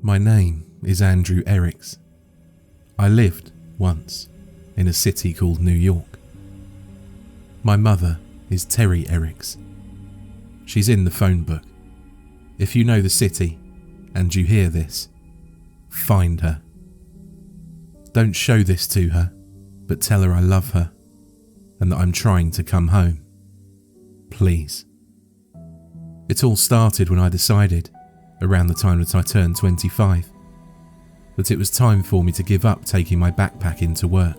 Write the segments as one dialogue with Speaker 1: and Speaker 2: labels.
Speaker 1: My name is Andrew Ericks. I lived, once, in a city called New York. My mother is Terry Ericks. She's in the phone book. If you know the city, and you hear this, find her. Don't show this to her, but tell her I love her, and that I'm trying to come home. Please. It all started when I decided, around the time that I turned 25, that it was time for me to give up taking my backpack into work.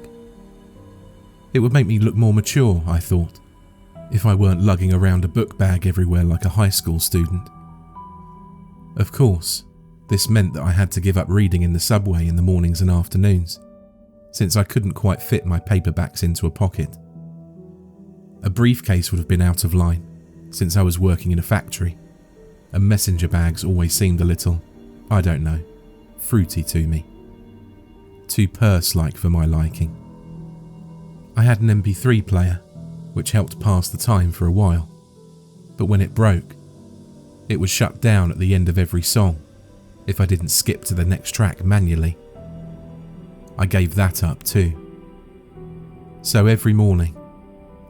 Speaker 1: It would make me look more mature, I thought, if I weren't lugging around a book bag everywhere like a high school student. Of course, this meant that I had to give up reading in the subway in the mornings and afternoons, since I couldn't quite fit my paperbacks into a pocket. A briefcase would have been out of line, since I was working in a factory, and messenger bags always seemed a little, I don't know, fruity to me. Too purse-like for my liking. I had an MP3 player, which helped pass the time for a while, but when it broke, it was shut down at the end of every song if I didn't skip to the next track manually. I gave that up too. So every morning,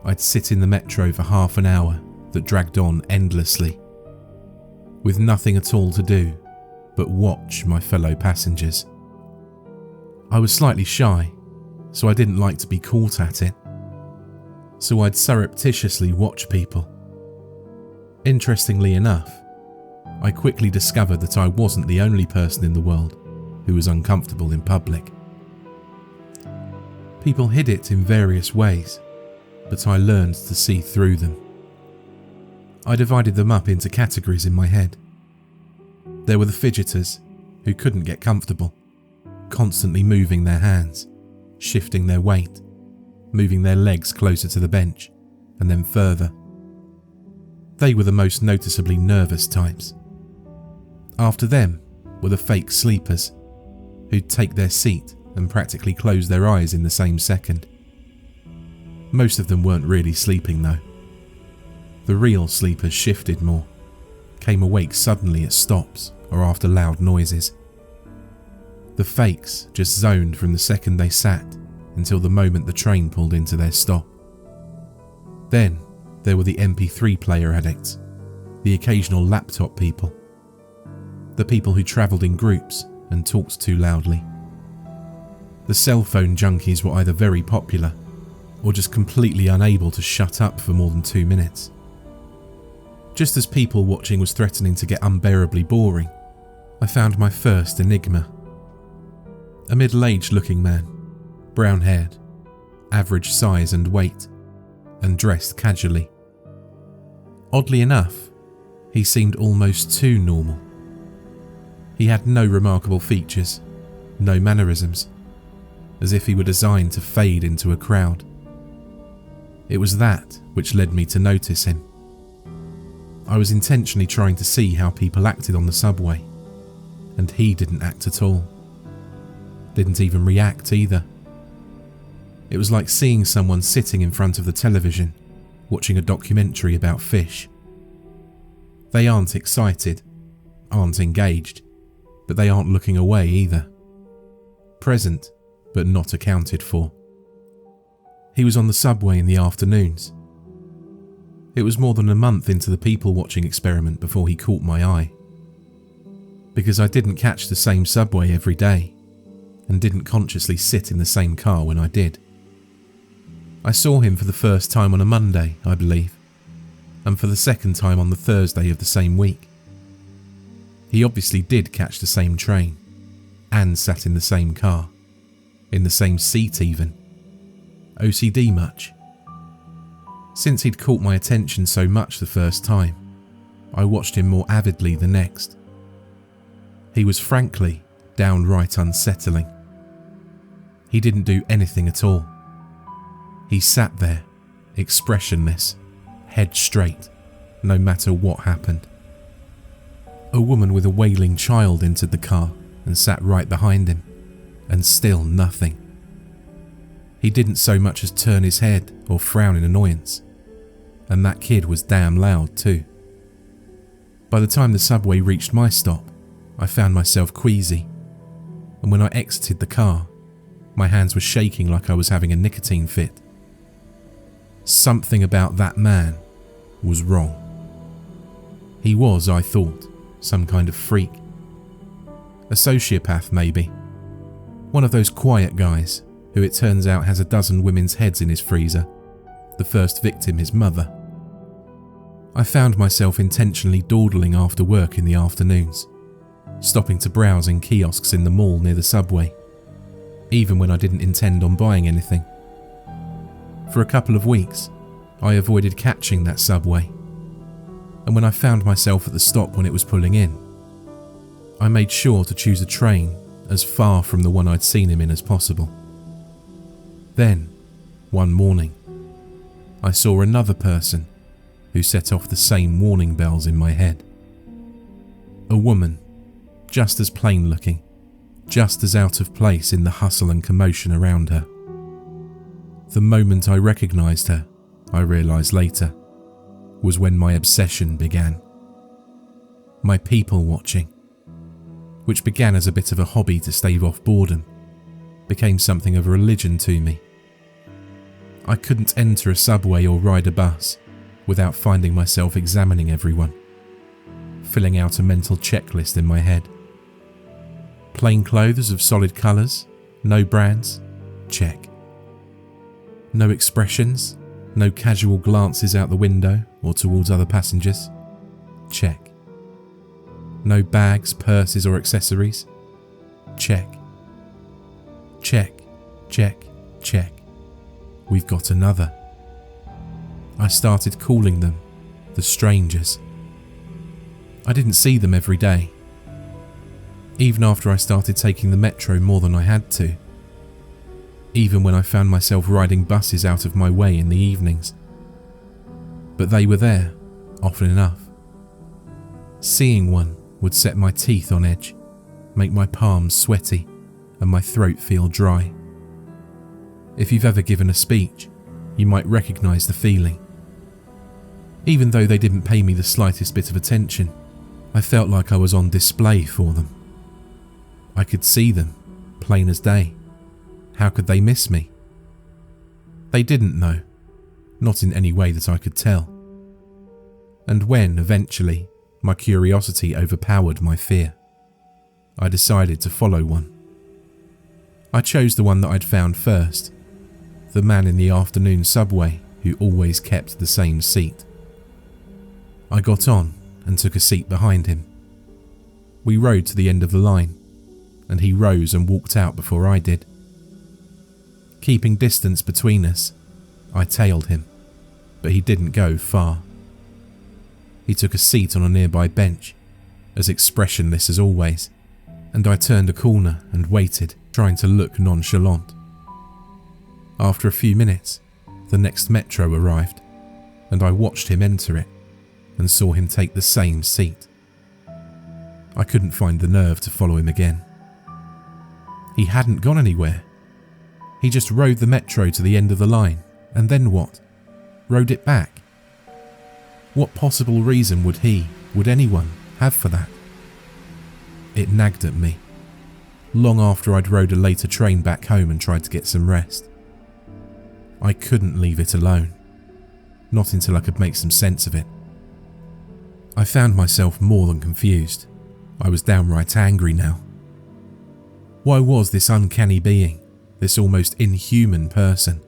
Speaker 1: I'd sit in the metro for half an hour that dragged on endlessly, with nothing at all to do but watch my fellow passengers. I was slightly shy, so I didn't like to be caught at it. So I'd surreptitiously watch people. Interestingly enough, I quickly discovered that I wasn't the only person in the world who was uncomfortable in public. People hid it in various ways, but I learned to see through them. I divided them up into categories in my head. There were the fidgeters, who couldn't get comfortable, constantly moving their hands, shifting their weight, moving their legs closer to the bench, and then further. They were the most noticeably nervous types. After them were the fake sleepers, who'd take their seat and practically close their eyes in the same second. Most of them weren't really sleeping though. The real sleepers shifted more, came awake suddenly at stops or after loud noises. The fakes just zoned from the second they sat until the moment the train pulled into their stop. Then there were the MP3 player addicts, the occasional laptop people, the people who travelled in groups and talked too loudly. The cell phone junkies were either very popular or just completely unable to shut up for more than 2 minutes. Just as people watching was threatening to get unbearably boring, I found my first enigma. A middle-aged looking man, brown-haired, average size and weight, and dressed casually. Oddly enough, he seemed almost too normal. He had no remarkable features, no mannerisms, as if he were designed to fade into a crowd. It was that which led me to notice him. I was intentionally trying to see how people acted on the subway, and he didn't act at all. Didn't even react either. It was like seeing someone sitting in front of the television, watching a documentary about fish. They aren't excited, aren't engaged, but they aren't looking away either. Present, but not accounted for. He was on the subway in the afternoons. It was more than a month into the people-watching experiment before he caught my eye. Because I didn't catch the same subway every day, and didn't consciously sit in the same car when I did. I saw him for the first time on a Monday, I believe, and for the second time on the Thursday of the same week. He obviously did catch the same train, and sat in the same car, in the same seat even. OCD much? Since he'd caught my attention so much the first time, I watched him more avidly the next. He was frankly downright unsettling. He didn't do anything at all. He sat there, expressionless, head straight, no matter what happened. A woman with a wailing child entered the car and sat right behind him, and still nothing. He didn't so much as turn his head or frown in annoyance, and that kid was damn loud too. By the time the subway reached my stop, I found myself queasy, and when I exited the car, my hands were shaking like I was having a nicotine fit. Something about that man was wrong. He was, I thought, some kind of freak. A sociopath, maybe. One of those quiet guys who it turns out has a dozen women's heads in his freezer, the first victim his mother. I found myself intentionally dawdling after work in the afternoons, stopping to browse in kiosks in the mall near the subway, even when I didn't intend on buying anything. For a couple of weeks, I avoided catching that subway, and when I found myself at the stop when it was pulling in, I made sure to choose a train as far from the one I'd seen him in as possible. Then, one morning, I saw another person who set off the same warning bells in my head. A woman, just as plain looking, just as out of place in the hustle and commotion around her. The moment I recognised her, I realised later, was when my obsession began. My people watching, which began as a bit of a hobby to stave off boredom, became something of a religion to me. I couldn't enter a subway or ride a bus without finding myself examining everyone, filling out a mental checklist in my head. Plain clothes of solid colours, no brands, check. No expressions, no casual glances out the window or towards other passengers, check. No bags, purses or accessories, check. Check, check, check. We've got another. I started calling them the strangers. I didn't see them every day, even after I started taking the metro more than I had to, even when I found myself riding buses out of my way in the evenings. But they were there, often enough. Seeing one would set my teeth on edge, make my palms sweaty, and my throat feel dry. If you've ever given a speech, you might recognise the feeling. Even though they didn't pay me the slightest bit of attention, I felt like I was on display for them. I could see them, plain as day. How could they miss me? They didn't know, not in any way that I could tell. And when, eventually, my curiosity overpowered my fear, I decided to follow one. I chose the one that I'd found first, the man in the afternoon subway who always kept the same seat. I got on and took a seat behind him. We rode to the end of the line, and he rose and walked out before I did. Keeping distance between us, I tailed him, but he didn't go far. He took a seat on a nearby bench, as expressionless as always, and I turned a corner and waited, trying to look nonchalant. After a few minutes, the next metro arrived, and I watched him enter it and saw him take the same seat. I couldn't find the nerve to follow him again. He hadn't gone anywhere. He just rode the metro to the end of the line, and then what? Rode it back. What possible reason would anyone have for that? It nagged at me, long after I'd rode a later train back home and tried to get some rest. I couldn't leave it alone, not until I could make some sense of it. I found myself more than confused. I was downright angry now. Why was this uncanny being, this almost inhuman person,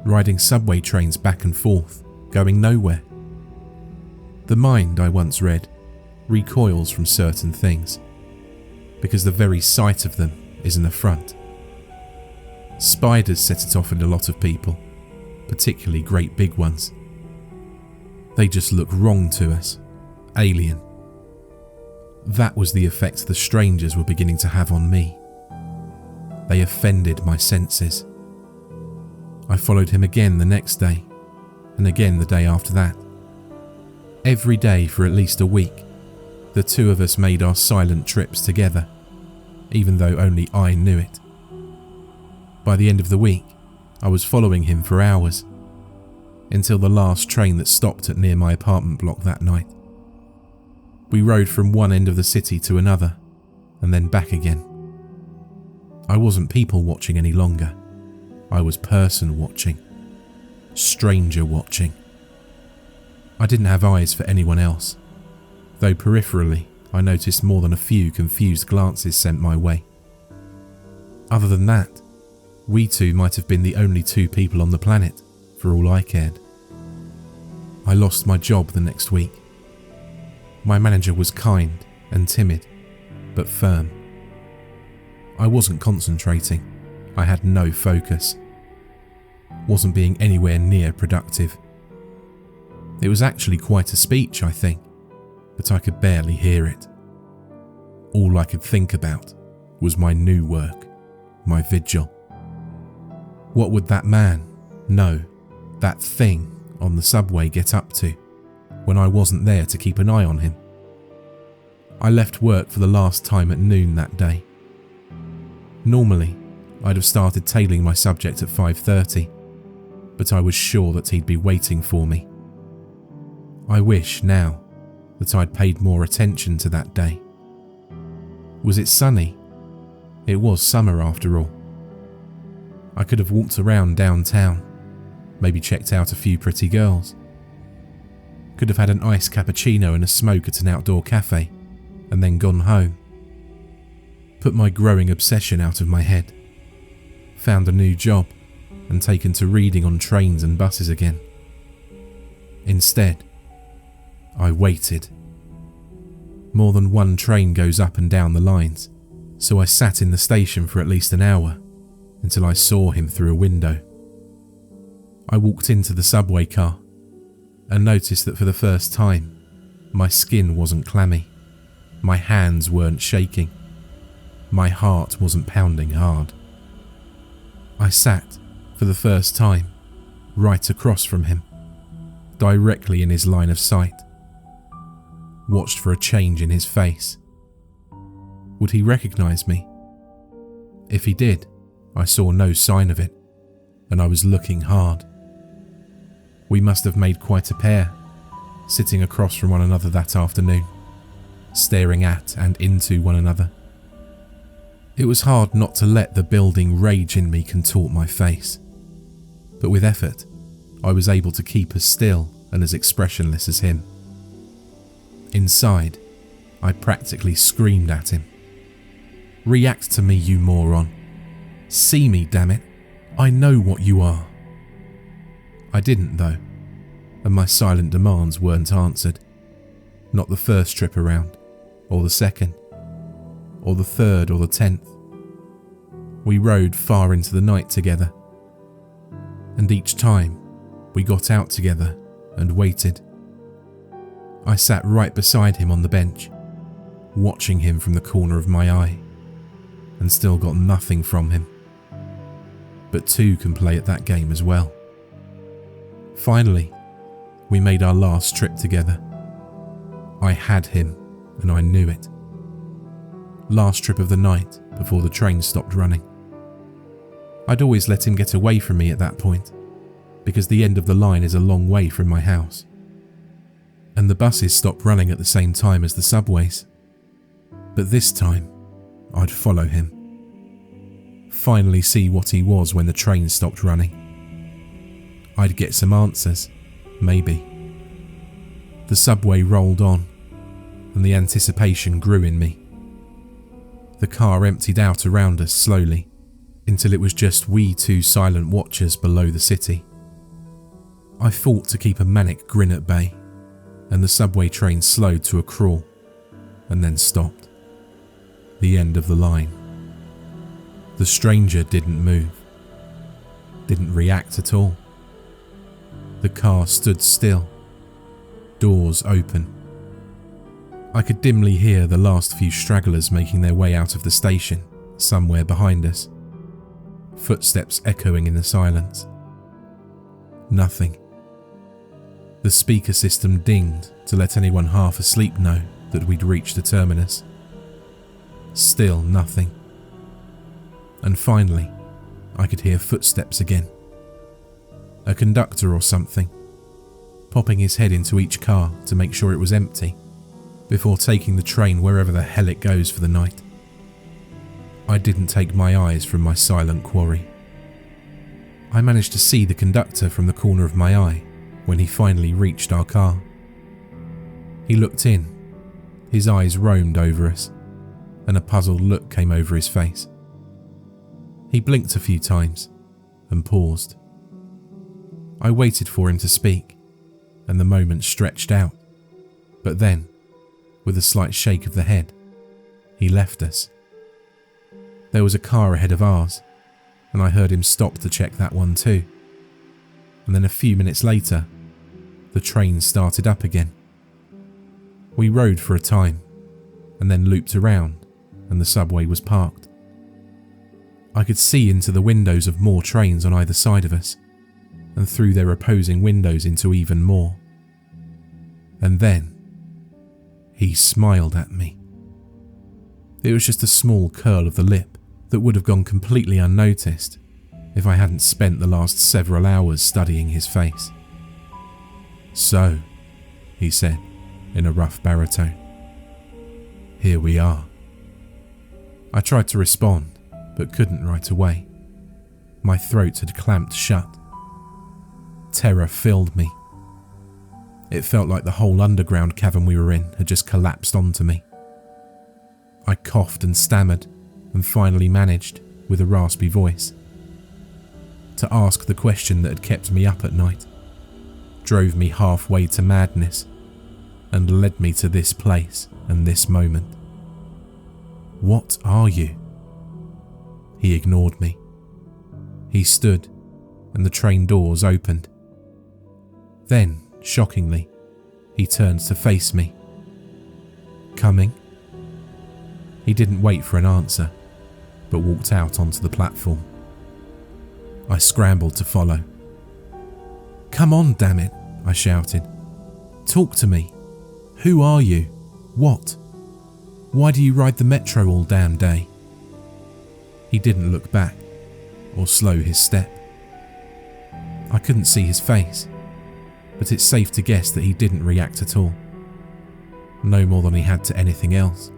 Speaker 1: riding subway trains back and forth, going nowhere? The mind, I once read, recoils from certain things, because the very sight of them is an affront. Spiders set it off in a lot of people, particularly great big ones. They just look wrong to us, alien. That was the effect the strangers were beginning to have on me. They offended my senses. I followed him again the next day, and again the day after that. Every day for at least a week, the two of us made our silent trips together, even though only I knew it. By the end of the week, I was following him for hours, until the last train that stopped at near my apartment block that night. We rode from one end of the city to another, and then back again. I wasn't people watching any longer. I was person watching. Stranger watching. I didn't have eyes for anyone else, though peripherally I noticed more than a few confused glances sent my way. Other than that, we two might have been the only two people on the planet, for all I cared. I lost my job the next week. My manager was kind and timid, but firm. I wasn't concentrating. I had no focus. Wasn't being anywhere near productive. It was actually quite a speech, I think, but I could barely hear it. All I could think about was my new work, my vigil. What would that man, no, that thing on the subway get up to when I wasn't there to keep an eye on him? I left work for the last time at noon that day. Normally, I'd have started tailing my subject at 5:30, but I was sure that he'd be waiting for me. I wish now that I'd paid more attention to that day. Was it sunny? It was summer after all. I could have walked around downtown, maybe checked out a few pretty girls. Could have had an iced cappuccino and a smoke at an outdoor cafe, and then gone home. Put my growing obsession out of my head. Found a new job and taken to reading on trains and buses again. Instead, I waited. More than one train goes up and down the lines, so I sat in the station for at least an hour until I saw him through a window. I walked into the subway car and noticed that for the first time, my skin wasn't clammy, my hands weren't shaking, my heart wasn't pounding hard. I sat, for the first time, right across from him, directly in his line of sight. Watched for a change in his face. Would he recognize me? If he did, I saw no sign of it, and I was looking hard. We must have made quite a pair, sitting across from one another that afternoon, staring at and into one another. It was hard not to let the building rage in me contort my face, but with effort, I was able to keep as still and as expressionless as him. Inside, I practically screamed at him. "React to me, you moron. See me, damn it. I know what you are." I didn't though, and my silent demands weren't answered. Not the first trip around, or the second, or the third, or the 10th. We rode far into the night together, and each time we got out together and waited. I sat right beside him on the bench, watching him from the corner of my eye, and still got nothing from him. But two can play at that game as well. Finally, we made our last trip together. I had him, and I knew it. Last trip of the night before the train stopped running. I'd always let him get away from me at that point, because the end of the line is a long way from my house. And the buses stopped running at the same time as the subways. But this time, I'd follow him. Finally see what he was when the train stopped running. I'd get some answers, maybe. The subway rolled on, and the anticipation grew in me. The car emptied out around us slowly, until it was just we two silent watchers below the city. I fought to keep a manic grin at bay, and the subway train slowed to a crawl, and then stopped. The end of the line. The stranger didn't move, didn't react at all. The car stood still, doors open. I could dimly hear the last few stragglers making their way out of the station, somewhere behind us. Footsteps echoing in the silence. Nothing. The speaker system dinged to let anyone half asleep know that we'd reached the terminus. Still nothing. And finally, I could hear footsteps again. A conductor or something, popping his head into each car to make sure it was empty. before taking the train wherever the hell it goes for the night. I didn't take my eyes from my silent quarry. I managed to see the conductor from the corner of my eye when he finally reached our car. He looked in, his eyes roamed over us, and a puzzled look came over his face. He blinked a few times and paused. I waited for him to speak, and the moment stretched out, but then, with a slight shake of the head, he left us. There was a car ahead of ours, and I heard him stop to check that one too. And then a few minutes later, the train started up again. We rode for a time, and then looped around, and the subway was parked. I could see into the windows of more trains on either side of us, and through their opposing windows into even more. And then, he smiled at me. It was just a small curl of the lip that would have gone completely unnoticed if I hadn't spent the last several hours studying his face. "So," he said in a rough baritone, "here we are." I tried to respond, but couldn't right away. My throat had clamped shut. Terror filled me. It felt like the whole underground cavern we were in had just collapsed onto me. I coughed and stammered, and finally managed, with a raspy voice, to ask the question that had kept me up at night, drove me halfway to madness, and led me to this place and this moment. "What are you?" He ignored me. He stood, and the train doors opened. Then, shockingly, he turned to face me. "Coming?" He didn't wait for an answer, but walked out onto the platform. I scrambled to follow. "Come on, damn it," I shouted. "Talk to me. Who are you? What? Why do you ride the metro all damn day?" He didn't look back, or slow his step. I couldn't see his face, but it's safe to guess that he didn't react at all. No more than he had to anything else.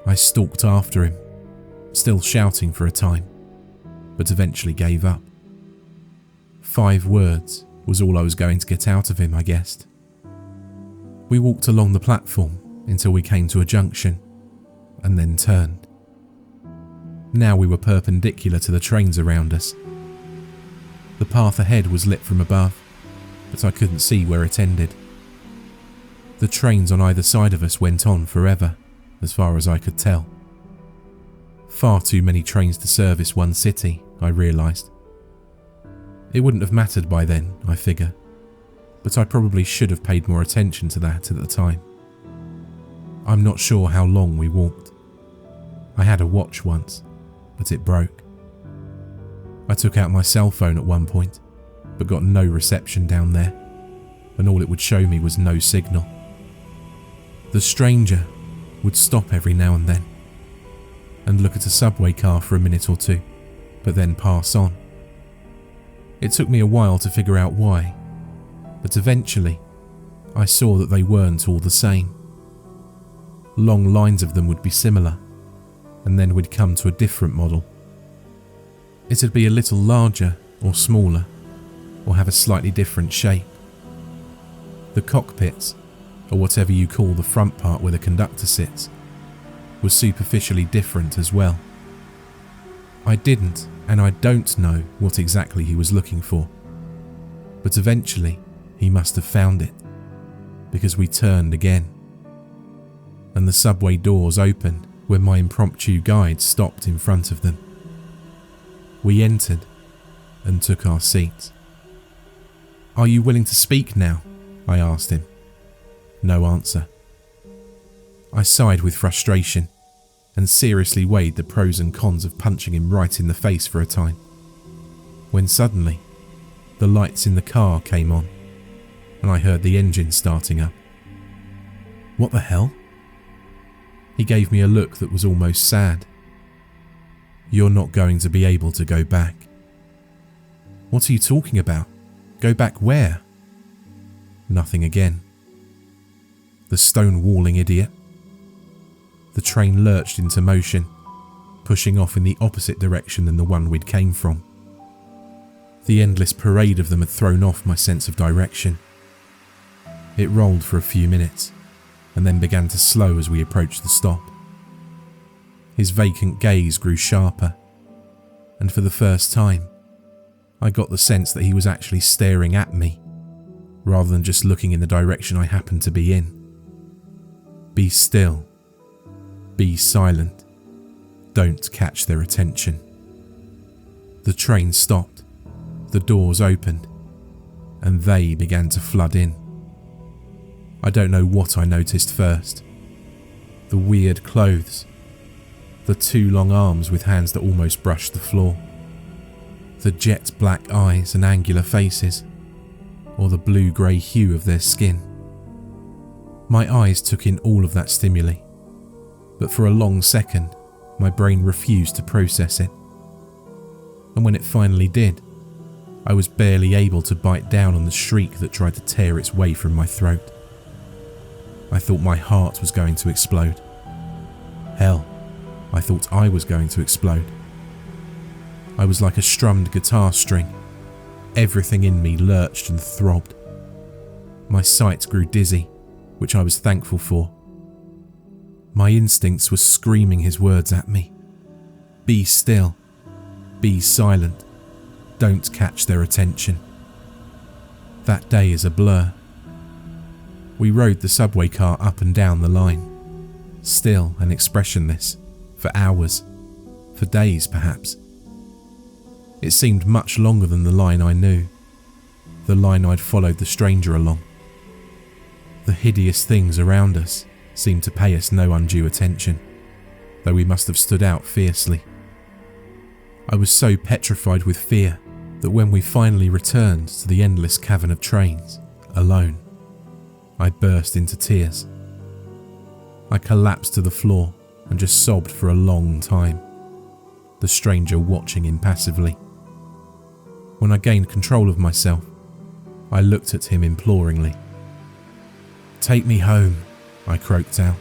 Speaker 1: I stalked after him, still shouting for a time, but eventually gave up. 5 words was all I was going to get out of him, I guessed. We walked along the platform until we came to a junction, and then turned. Now we were perpendicular to the trains around us. The path ahead was lit from above, but I couldn't see where it ended. The trains on either side of us went on forever, as far as I could tell. Far too many trains to service one city, I realised. It wouldn't have mattered by then, I figure, but I probably should have paid more attention to that at the time. I'm not sure how long we walked. I had a watch once, but it broke. I took out my cell phone at one point, but got no reception down there, and all it would show me was no signal. The stranger would stop every now and then, and look at a subway car for a minute or two, but then pass on. It took me a while to figure out why, but eventually I saw that they weren't all the same. Long lines of them would be similar, and then we'd come to a different model. It'd be a little larger or smaller, or have a slightly different shape. The cockpits, or whatever you call the front part where the conductor sits, was superficially different as well. I didn't and I don't know what exactly he was looking for, but eventually he must have found it, because we turned again, and the subway doors opened when my impromptu guide stopped in front of them. We entered and took our seats. "Are you willing to speak now?" I asked him. No answer. I sighed with frustration and seriously weighed the pros and cons of punching him right in the face for a time, when suddenly the lights in the car came on and I heard the engine starting up. "What the hell?" He gave me a look that was almost sad. "You're not going to be able to go back." "What are you talking about? Go back where?" Nothing again. The stone-walling idiot. The train lurched into motion, pushing off in the opposite direction than the one we'd came from. The endless parade of them had thrown off my sense of direction. It rolled for a few minutes, and then began to slow as we approached the stop. His vacant gaze grew sharper, and for the first time, I got the sense that he was actually staring at me, rather than just looking in the direction I happened to be in. Be still. Be silent. Don't catch their attention. The train stopped, the doors opened, and they began to flood in. I don't know what I noticed first. The weird clothes, the two long arms with hands that almost brushed the floor, the jet black eyes and angular faces, or the blue-grey hue of their skin. My eyes took in all of that stimuli, but for a long second, my brain refused to process it. And when it finally did, I was barely able to bite down on the shriek that tried to tear its way from my throat. I thought my heart was going to explode. Hell, I thought I was going to explode. I was like a strummed guitar string. Everything in me lurched and throbbed. My sight grew dizzy, which I was thankful for. My instincts were screaming his words at me. Be still. Be silent. Don't catch their attention. That day is a blur. We rode the subway car up and down the line, still and expressionless, for hours, for days perhaps. It seemed much longer than the line I knew, the line I'd followed the stranger along. The hideous things around us seemed to pay us no undue attention, though we must have stood out fiercely. I was so petrified with fear that when we finally returned to the endless cavern of trains, alone, I burst into tears. I collapsed to the floor and just sobbed for a long time, the stranger watching impassively. When I gained control of myself, I looked at him imploringly. "Take me home," I croaked out.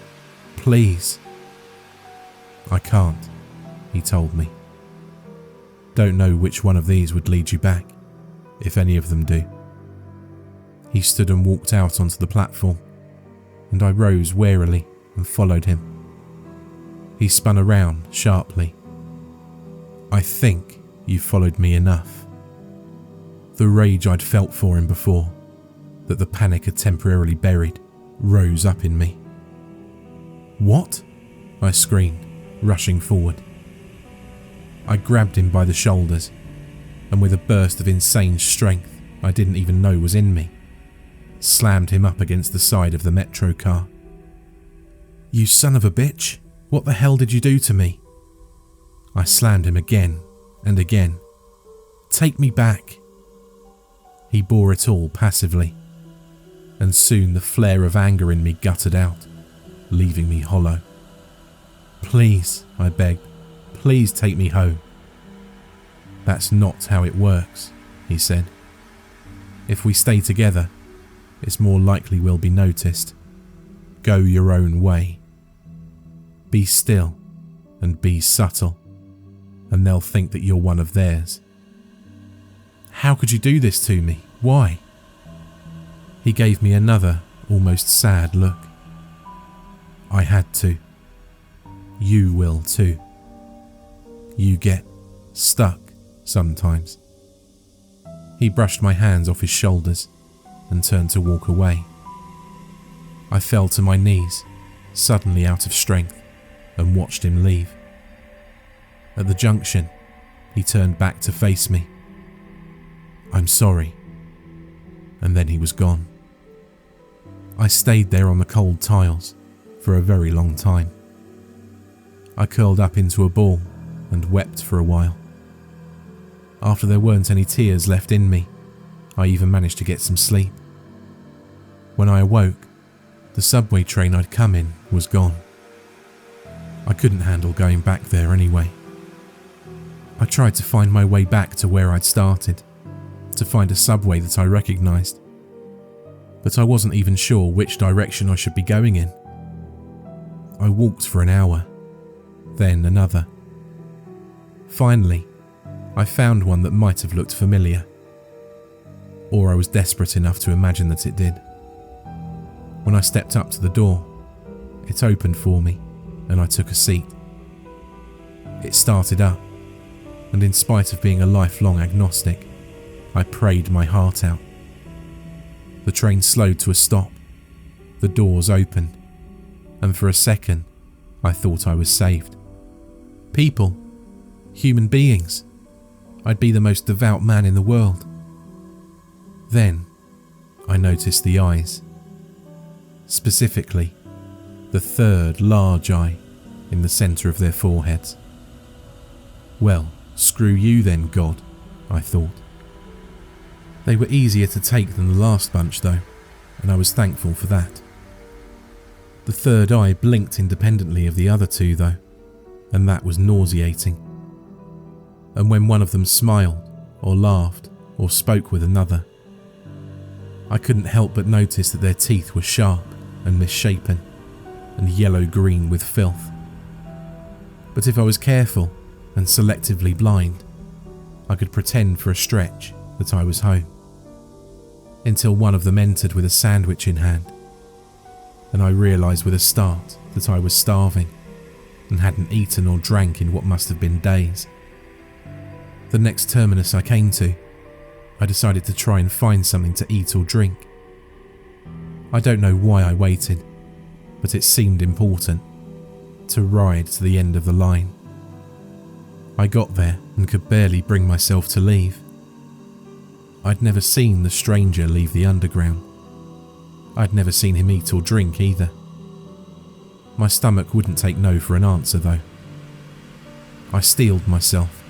Speaker 1: "Please." "I can't," he told me. "Don't know which one of these would lead you back, if any of them do." He stood and walked out onto the platform, and I rose warily and followed him. He spun around sharply. "I think you followed me enough." The rage I'd felt for him before, that the panic had temporarily buried, rose up in me. "What?" I screamed, rushing forward. I grabbed him by the shoulders, and with a burst of insane strength I didn't even know was in me, slammed him up against the side of the metro car. "You son of a bitch! What the hell did you do to me?" I slammed him again and again. "Take me back!" He bore it all passively, and soon the flare of anger in me guttered out, leaving me hollow. "Please," I begged, "please take me home." "That's not how it works," he said. "If we stay together, it's more likely we'll be noticed. Go your own way. Be still and be subtle, and they'll think that you're one of theirs." "How could you do this to me? Why?" He gave me another, almost sad look. "I had to. You will too. You get stuck sometimes." He brushed my hands off his shoulders and turned to walk away. I fell to my knees, suddenly out of strength, and watched him leave. At the junction, he turned back to face me. "I'm sorry." And then he was gone. I stayed there on the cold tiles for a very long time. I curled up into a ball and wept for a while. After there weren't any tears left in me, I even managed to get some sleep. When I awoke, the subway train I'd come in was gone. I couldn't handle going back there anyway. I tried to find my way back to where I'd started, to find a subway that I recognised. but I wasn't even sure which direction I should be going in. I walked for an hour, then another. Finally, I found one that might have looked familiar, or I was desperate enough to imagine that it did. When I stepped up to the door, it opened for me and I took a seat. It started up, and in spite of being a lifelong agnostic, I prayed my heart out. The train slowed to a stop, the doors opened, and for a second I thought I was saved. People, human beings, I'd be the most devout man in the world. Then I noticed the eyes, specifically the third large eye in the centre of their foreheads. Well, screw you then, God, I thought. They were easier to take than the last bunch though, and I was thankful for that. The third eye blinked independently of the other two though, and that was nauseating. And when one of them smiled, or laughed, or spoke with another, I couldn't help but notice that their teeth were sharp and misshapen, and yellow-green with filth. But if I was careful and selectively blind, I could pretend for a stretch that I was home. Until one of them entered with a sandwich in hand, and I realised with a start that I was starving and hadn't eaten or drank in what must have been days. The next terminus I came to, I decided to try and find something to eat or drink. I don't know why I waited, but it seemed important to ride to the end of the line. I got there and could barely bring myself to leave. I'd never seen the stranger leave the underground. I'd never seen him eat or drink either. My stomach wouldn't take no for an answer though. I steeled myself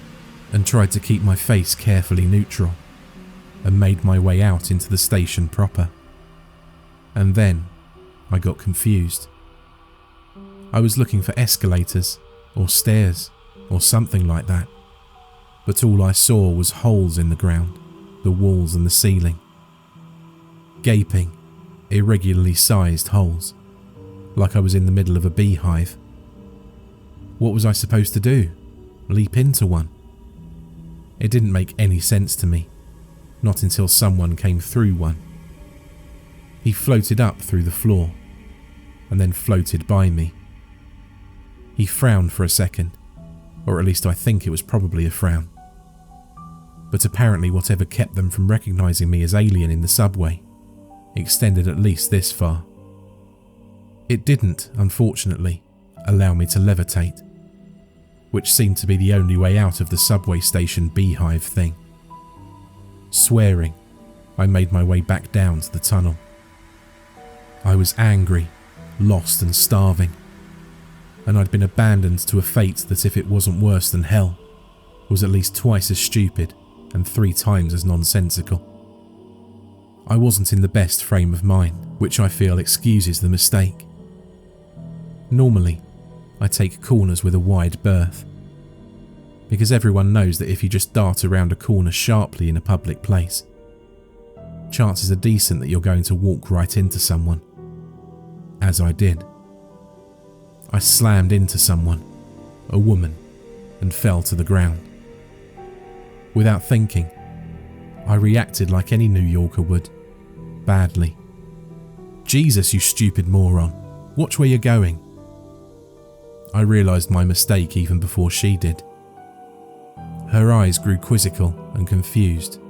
Speaker 1: and tried to keep my face carefully neutral, and made my way out into the station proper. And then I got confused. I was looking for escalators or stairs or something like that, but all I saw was holes in the ground, the walls and the ceiling. Gaping, irregularly sized holes, like I was in the middle of a beehive. What was I supposed to do? Leap into one? It didn't make any sense to me, not until someone came through one. He floated up through the floor, and then floated by me. He frowned for a second, or at least I think it was probably a frown. But apparently whatever kept them from recognising me as alien in the subway extended at least this far. It didn't, unfortunately, allow me to levitate, which seemed to be the only way out of the subway station beehive thing. Swearing, I made my way back down to the tunnel. I was angry, lost and starving, and I'd been abandoned to a fate that, if it wasn't worse than hell, was at least twice as stupid and 3 times as nonsensical. I wasn't in the best frame of mind, which I feel excuses the mistake. Normally, I take corners with a wide berth, because everyone knows that if you just dart around a corner sharply in a public place, chances are decent that you're going to walk right into someone. As I did. I slammed into someone, a woman, and fell to the ground. Without thinking, I reacted like any New Yorker would, badly. Jesus, you stupid moron, watch where you're going. I realised my mistake even before she did. Her eyes grew quizzical and confused,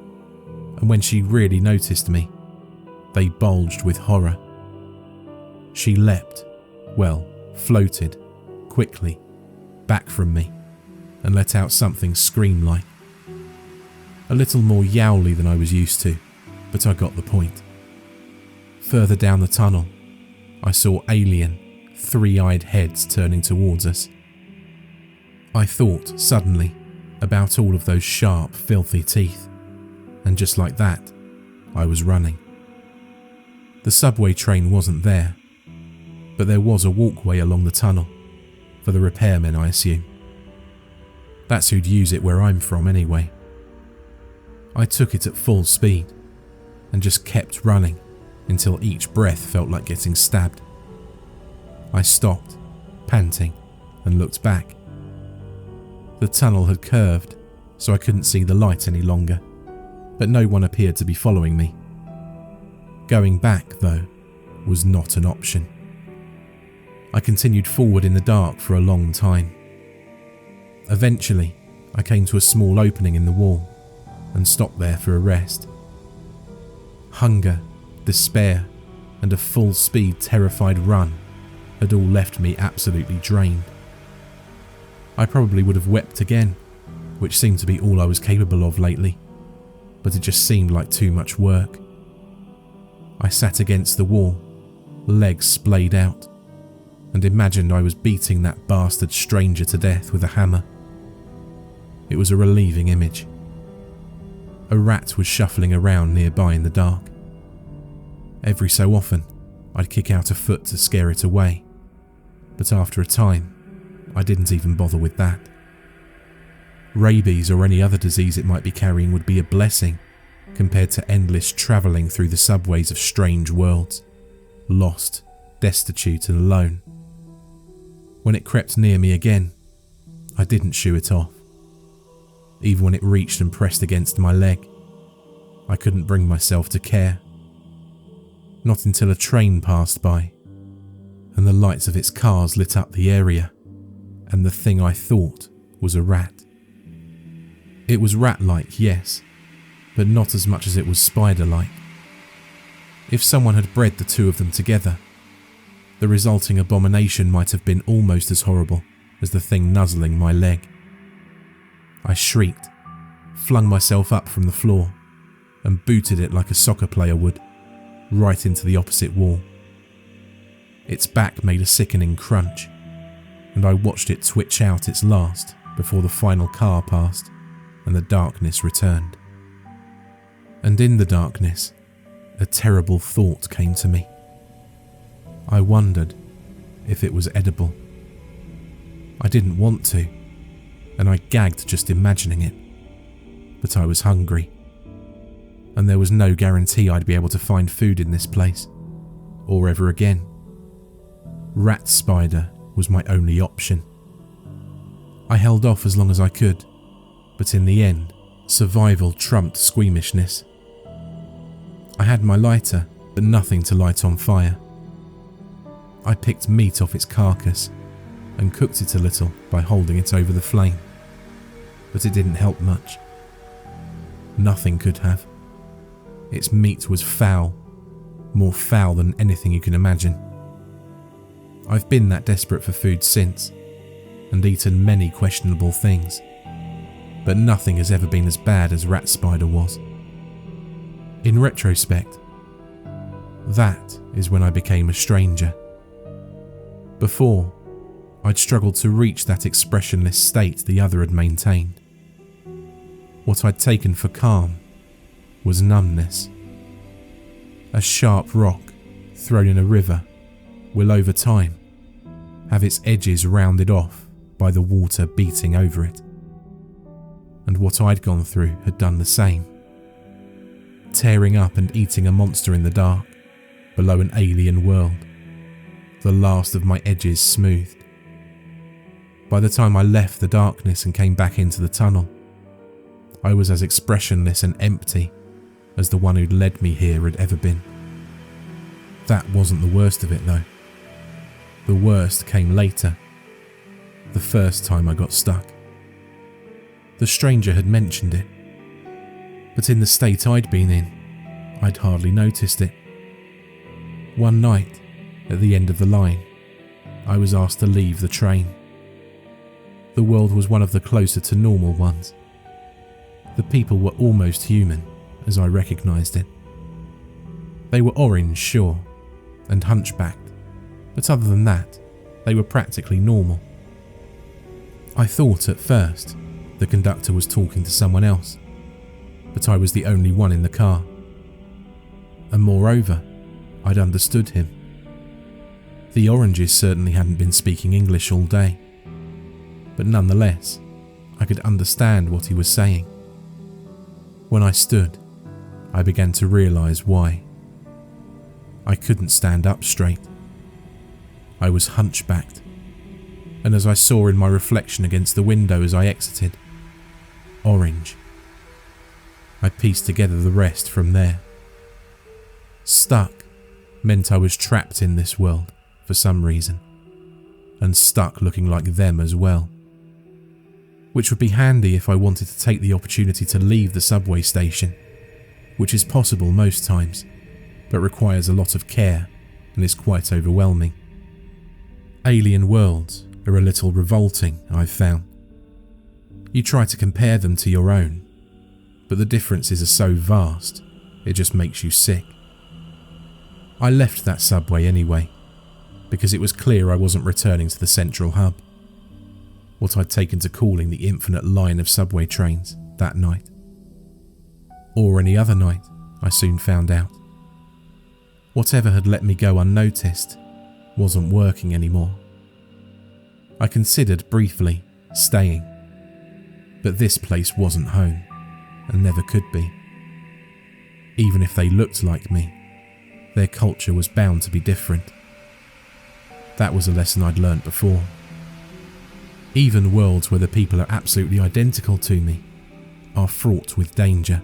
Speaker 1: and when she really noticed me, they bulged with horror. She leapt, floated, quickly, back from me, and let out something scream-like. A little more yowly than I was used to, but I got the point. Further down the tunnel, I saw alien, 3-eyed heads turning towards us. I thought, suddenly, about all of those sharp, filthy teeth, and just like that, I was running. The subway train wasn't there, but there was a walkway along the tunnel, for the repairmen, I assume. That's who'd use it where I'm from anyway. I took it at full speed, and just kept running until each breath felt like getting stabbed. I stopped, panting, and looked back. The tunnel had curved, so I couldn't see the light any longer, but no one appeared to be following me. Going back, though, was not an option. I continued forward in the dark for a long time. Eventually, I came to a small opening in the wall and stopped there for a rest. Hunger, despair, and a full-speed terrified run had all left me absolutely drained. I probably would have wept again, which seemed to be all I was capable of lately, but it just seemed like too much work. I sat against the wall, legs splayed out, and imagined I was beating that bastard stranger to death with a hammer. It was a relieving image. A rat was shuffling around nearby in the dark. Every so often, I'd kick out a foot to scare it away, but after a time, I didn't even bother with that. Rabies or any other disease it might be carrying would be a blessing compared to endless travelling through the subways of strange worlds, lost, destitute and alone. When it crept near me again, I didn't shoo it off. Even when it reached and pressed against my leg, I couldn't bring myself to care. Not until a train passed by, and the lights of its cars lit up the area, and the thing I thought was a rat. It was rat-like, yes, but not as much as it was spider-like. If someone had bred the two of them together, the resulting abomination might have been almost as horrible as the thing nuzzling my leg. I shrieked, flung myself up from the floor, and booted it like a soccer player would, right into the opposite wall. Its back made a sickening crunch, and I watched it twitch out its last before the final car passed and the darkness returned. And in the darkness, a terrible thought came to me. I wondered if it was edible. I didn't want to, and I gagged just imagining it, but I was hungry, and there was no guarantee I'd be able to find food in this place, or ever again. Rat spider was my only option. I held off as long as I could, but in the end, survival trumped squeamishness. I had my lighter, but nothing to light on fire. I picked meat off its carcass and cooked it a little by holding it over the flame, but it didn't help much. Nothing could have. Its meat was foul, more foul than anything you can imagine. I've been that desperate for food since, and eaten many questionable things, but nothing has ever been as bad as rat spider was. In retrospect, that is when I became a stranger. Before, I'd struggled to reach that expressionless state the other had maintained. What I'd taken for calm was numbness. A sharp rock thrown in a river will over time have its edges rounded off by the water beating over it. And what I'd gone through had done the same. Tearing up and eating a monster in the dark, below an alien world, the last of my edges smoothed. By the time I left the darkness and came back into the tunnel, I was as expressionless and empty as the one who'd led me here had ever been. That wasn't the worst of it though. The worst came later, the first time I got stuck. The stranger had mentioned it, but in the state I'd been in, I'd hardly noticed it. One night, at the end of the line, I was asked to leave the train. The world was one of the closer to normal ones. The people were almost human, as I recognised it. They were orange, sure, and hunchbacked, but other than that, they were practically normal. I thought at first the conductor was talking to someone else, but I was the only one in the car. And moreover, I'd understood him. The oranges certainly hadn't been speaking English all day, but nonetheless, I could understand what he was saying. When I stood, I began to realise why. I couldn't stand up straight. I was hunchbacked, and as I saw in my reflection against the window as I exited, orange. I pieced together the rest from there. Stuck meant I was trapped in this world for some reason, and stuck looking like them as well. Which would be handy if I wanted to take the opportunity to leave the subway station, which is possible most times, but requires a lot of care and is quite overwhelming. Alien worlds are a little revolting, I've found. You try to compare them to your own, but the differences are so vast, it just makes you sick. I left that subway anyway, because it was clear I wasn't returning to the central hub, what I'd taken to calling the infinite line of subway trains that night. Or any other night, I soon found out. Whatever had let me go unnoticed wasn't working anymore. I considered briefly staying, but this place wasn't home and never could be. Even if they looked like me, their culture was bound to be different. That was a lesson I'd learnt before. Even worlds where the people are absolutely identical to me are fraught with danger.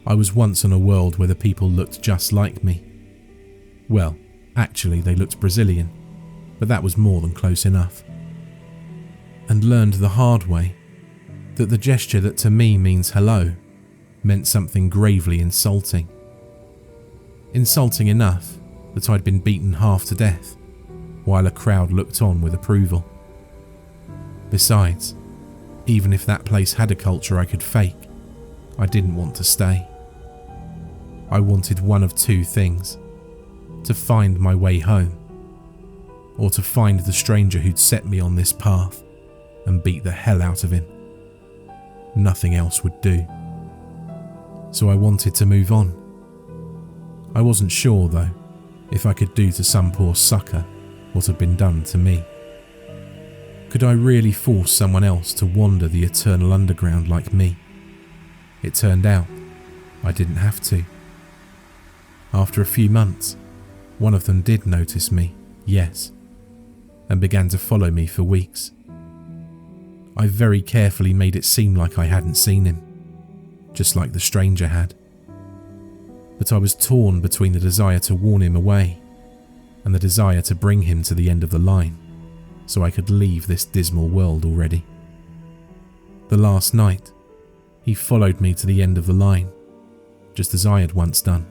Speaker 1: I was once in a world where the people looked just like me. Well, actually they looked Brazilian, but that was more than close enough. And learned the hard way that the gesture that to me means hello meant something gravely insulting. Insulting enough that I'd been beaten half to death, while a crowd looked on with approval. Besides, even if that place had a culture I could fake, I didn't want to stay. I wanted one of two things: to find my way home, or to find the stranger who'd set me on this path and beat the hell out of him. Nothing else would do. So I wanted to move on. I wasn't sure, though, if I could do to some poor sucker what had been done to me. Could I really force someone else to wander the eternal underground like me? It turned out I didn't have to. After a few months, one of them did notice me, yes, and began to follow me for weeks. I very carefully made it seem like I hadn't seen him, just like the stranger had. But I was torn between the desire to warn him away and the desire to bring him to the end of the line so I could leave this dismal world already. The last night, he followed me to the end of the line, just as I had once done.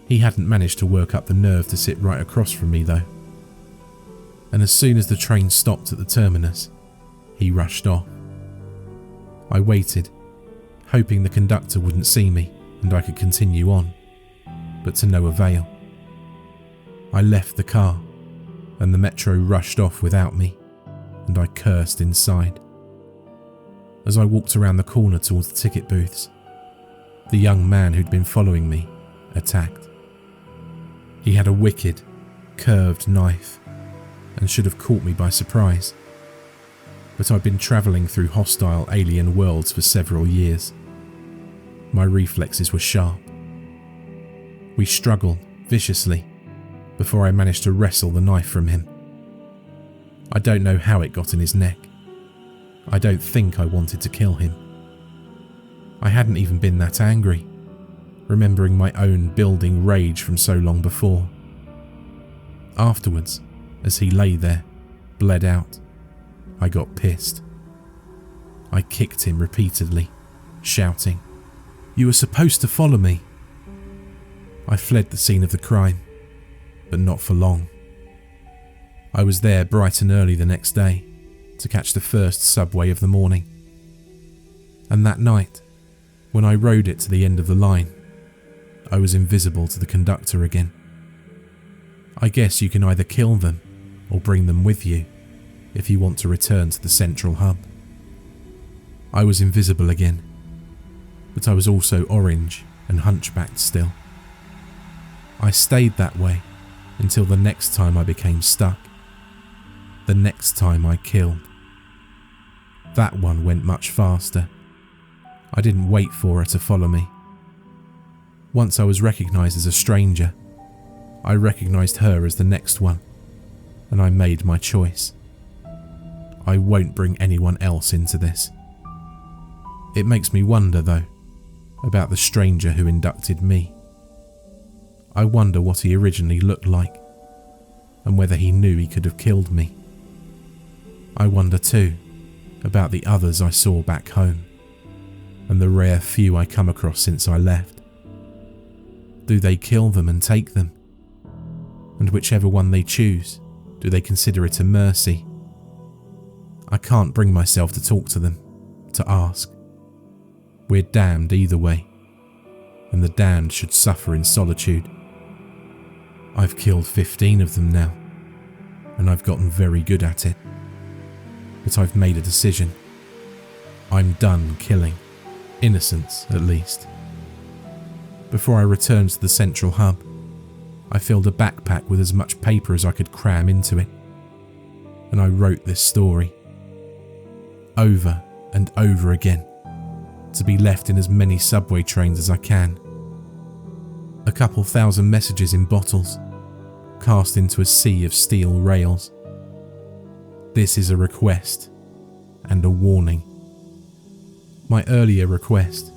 Speaker 1: He hadn't managed to work up the nerve to sit right across from me though. And as soon as the train stopped at the terminus, he rushed off. I waited, hoping the conductor wouldn't see me and I could continue on, but to no avail. I left the car, and the metro rushed off without me, and I cursed inside. As I walked around the corner towards the ticket booths, the young man who'd been following me attacked. He had a wicked, curved knife, and should have caught me by surprise. But I'd been travelling through hostile alien worlds for several years. My reflexes were sharp. We struggled viciously before I managed to wrestle the knife from him. I don't know how it got in his neck. I don't think I wanted to kill him. I hadn't even been that angry, remembering my own building rage from so long before. Afterwards, as he lay there, bled out, I got pissed. I kicked him repeatedly, shouting, "You were supposed to follow me." I fled the scene of the crime, but not for long. I was there bright and early the next day to catch the first subway of the morning. And that night, when I rode it to the end of the line, I was invisible to the conductor again. I guess you can either kill them or bring them with you if you want to return to the central hub. I was invisible again, but I was also orange and hunchbacked still. I stayed that way until the next time I became stuck. The next time I killed. That one went much faster. I didn't wait for her to follow me. Once I was recognised as a stranger, I recognised her as the next one, and I made my choice. I won't bring anyone else into this. It makes me wonder, though, about the stranger who inducted me. I wonder what he originally looked like, and whether he knew he could have killed me. I wonder too about the others I saw back home, and the rare few I come across since I left. Do they kill them and take them? And whichever one they choose, do they consider it a mercy? I can't bring myself to talk to them, to ask. We're damned either way, and the damned should suffer in solitude. I've killed 15 of them now, and I've gotten very good at it. But I've made a decision. I'm done killing. Innocents, at least. Before I returned to the central hub, I filled a backpack with as much paper as I could cram into it, and I wrote this story. Over and over again, to be left in as many subway trains as I can. A couple thousand messages in bottles, cast into a sea of steel rails. This is a request and a warning. My earlier request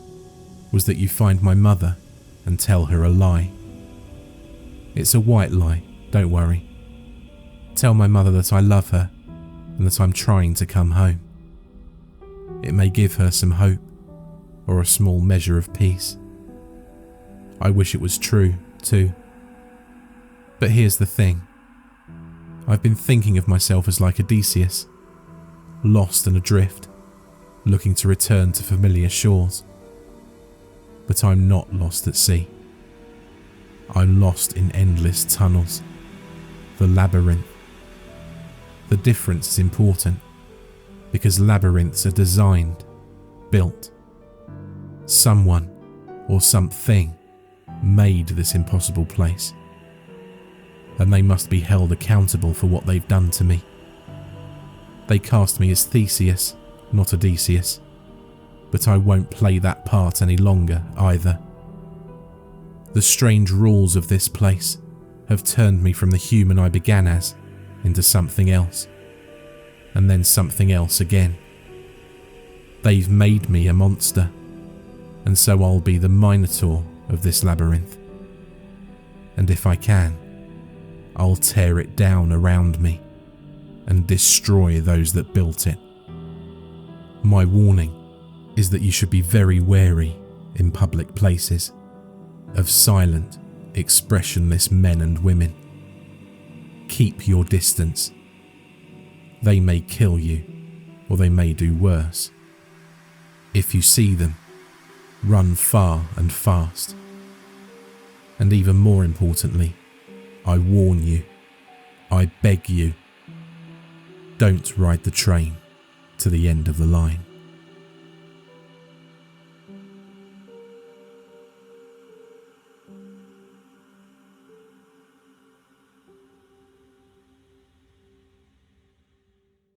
Speaker 1: was that you find my mother and tell her a lie. It's a white lie, don't worry. Tell my mother that I love her and that I'm trying to come home. It may give her some hope or a small measure of peace. I wish it was true, too. But here's the thing. I've been thinking of myself as like Odysseus, lost and adrift, looking to return to familiar shores. But I'm not lost at sea. I'm lost in endless tunnels, the labyrinth. The difference is important, because labyrinths are designed, built. Someone or something made this impossible place, and they must be held accountable for what they've done to me. They cast me as Theseus, not Odysseus, but I won't play that part any longer either. The strange rules of this place have turned me from the human I began as into something else, and then something else again. They've made me a monster, and so I'll be the Minotaur of this labyrinth. And if I can, I'll tear it down around me and destroy those that built it. My warning is that you should be very wary in public places of silent, expressionless men and women. Keep your distance. They may kill you, or they may do worse. If you see them, run far and fast. And even more importantly, I warn you, I beg you, don't ride the train to the end of the line.